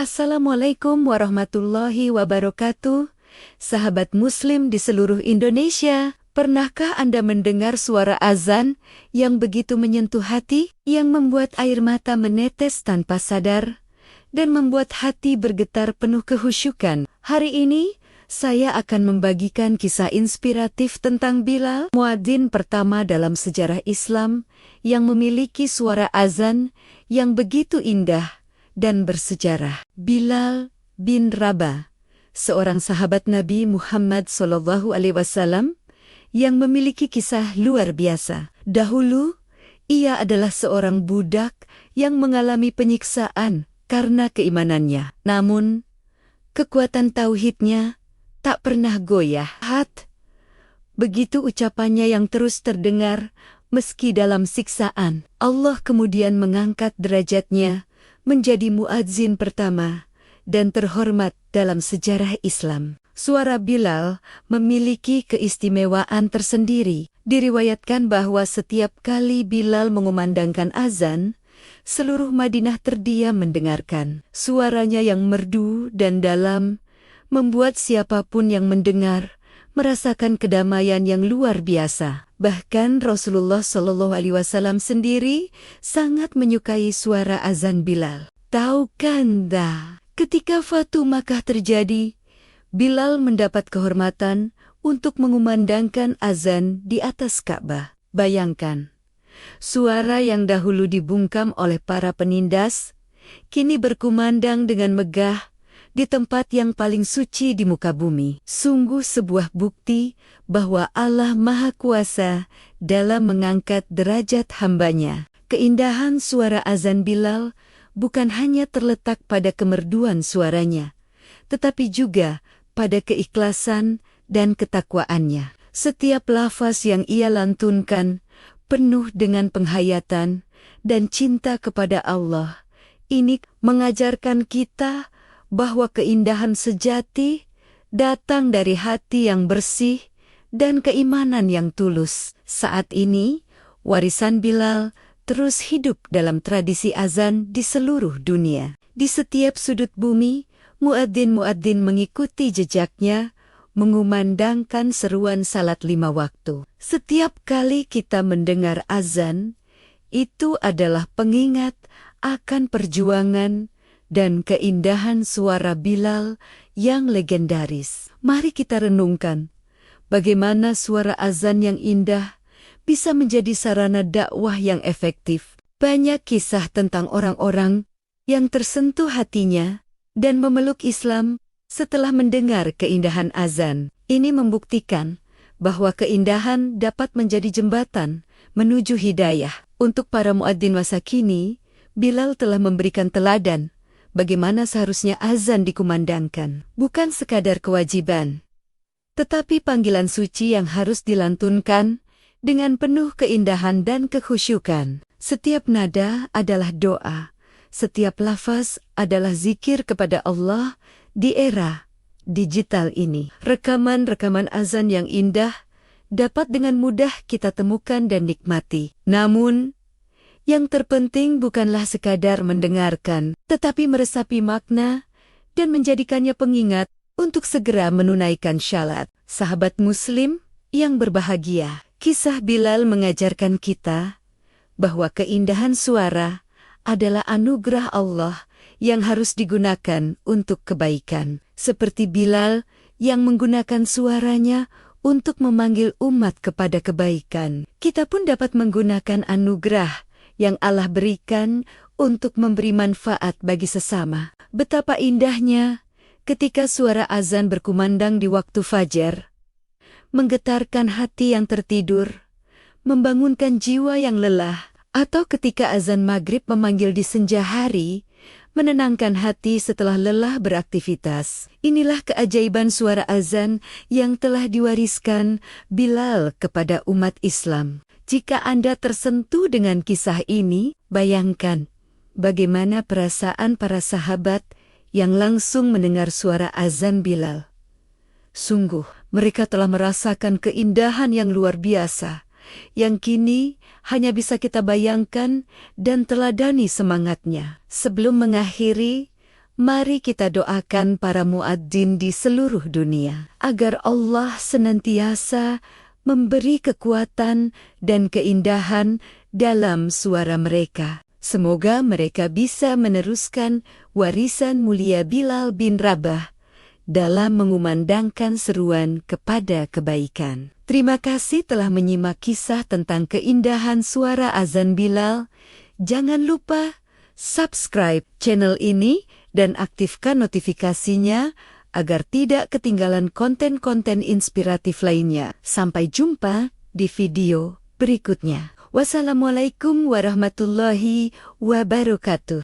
Assalamualaikum warahmatullahi wabarakatuh. Sahabat Muslim di seluruh Indonesia, pernahkah Anda mendengar suara azan yang begitu menyentuh hati, yang membuat air mata menetes tanpa sadar, dan membuat hati bergetar penuh kehusyukan? Hari ini, saya akan membagikan kisah inspiratif tentang Bilal, muadzin pertama dalam sejarah Islam, yang memiliki suara azan yang begitu indah dan bersejarah. Bilal bin Rabah, seorang sahabat Nabi Muhammad SAW yang memiliki kisah luar biasa. Dahulu, ia adalah seorang budak yang mengalami penyiksaan karena keimanannya. Namun, kekuatan tauhidnya tak pernah goyah. Begitu ucapannya yang terus terdengar meski dalam siksaan. Allah kemudian mengangkat derajatnya menjadi muadzin pertama dan terhormat dalam sejarah Islam. Suara Bilal memiliki keistimewaan tersendiri. Diriwayatkan bahwa setiap kali Bilal mengumandangkan azan, seluruh Madinah terdiam mendengarkan. Suaranya yang merdu dan dalam membuat siapapun yang mendengar merasakan kedamaian yang luar biasa. Bahkan Rasulullah SAW sendiri sangat menyukai suara azan Bilal. Tahukah Anda, ketika Fatu Makkah terjadi, Bilal mendapat kehormatan untuk mengumandangkan azan di atas Ka'bah. Bayangkan, suara yang dahulu dibungkam oleh para penindas, kini berkumandang dengan megah di tempat yang paling suci di muka bumi. Sungguh sebuah bukti bahwa Allah Maha Kuasa dalam mengangkat derajat hambanya. Keindahan suara azan Bilal bukan hanya terletak pada kemerduan suaranya, tetapi juga pada keikhlasan dan ketakwaannya. Setiap lafaz yang ia lantunkan penuh dengan penghayatan dan cinta kepada Allah. Ini mengajarkan kita bahwa keindahan sejati datang dari hati yang bersih dan keimanan yang tulus. Saat ini, warisan Bilal terus hidup dalam tradisi azan di seluruh dunia. Di setiap sudut bumi, muadzin-muadzin mengikuti jejaknya, mengumandangkan seruan salat 5 waktu. Setiap kali kita mendengar azan, itu adalah pengingat akan perjuangan dan keindahan suara Bilal yang legendaris. Mari kita renungkan bagaimana suara azan yang indah bisa menjadi sarana dakwah yang efektif. Banyak kisah tentang orang-orang yang tersentuh hatinya dan memeluk Islam setelah mendengar keindahan azan. Ini membuktikan bahwa keindahan dapat menjadi jembatan menuju hidayah. Untuk para muadzin masa kini, Bilal telah memberikan teladan bagaimana seharusnya azan dikumandangkan. Bukan sekadar kewajiban, tetapi panggilan suci yang harus dilantunkan dengan penuh keindahan dan kekhusyukan. Setiap nada adalah doa, setiap lafaz adalah zikir kepada Allah di era digital ini. Rekaman-rekaman azan yang indah dapat dengan mudah kita temukan dan nikmati. Namun, yang terpenting bukanlah sekadar mendengarkan, tetapi meresapi makna dan menjadikannya pengingat untuk segera menunaikan syalat. Sahabat Muslim yang berbahagia, kisah Bilal mengajarkan kita bahwa keindahan suara adalah anugerah Allah yang harus digunakan untuk kebaikan. Seperti Bilal yang menggunakan suaranya untuk memanggil umat kepada kebaikan, kita pun dapat menggunakan anugerah yang Allah berikan untuk memberi manfaat bagi sesama. Betapa indahnya ketika suara azan berkumandang di waktu fajar, menggetarkan hati yang tertidur, membangunkan jiwa yang lelah, atau ketika azan maghrib memanggil di senja hari, menenangkan hati setelah lelah beraktivitas. Inilah keajaiban suara azan yang telah diwariskan Bilal kepada umat Islam. Jika Anda tersentuh dengan kisah ini, bayangkan bagaimana perasaan para sahabat yang langsung mendengar suara azan Bilal. Sungguh, mereka telah merasakan keindahan yang luar biasa, yang kini hanya bisa kita bayangkan dan teladani semangatnya. Sebelum mengakhiri, Mari kita doakan para muadzin di seluruh dunia, agar Allah senantiasa memberi kekuatan dan keindahan dalam suara mereka. Semoga mereka bisa meneruskan warisan mulia Bilal bin Rabah dalam mengumandangkan seruan kepada kebaikan. Terima kasih telah menyimak kisah tentang keindahan suara azan Bilal. Jangan lupa subscribe channel ini dan aktifkan notifikasinya agar tidak ketinggalan konten-konten inspiratif lainnya. Sampai jumpa di video berikutnya. Wassalamualaikum warahmatullahi wabarakatuh.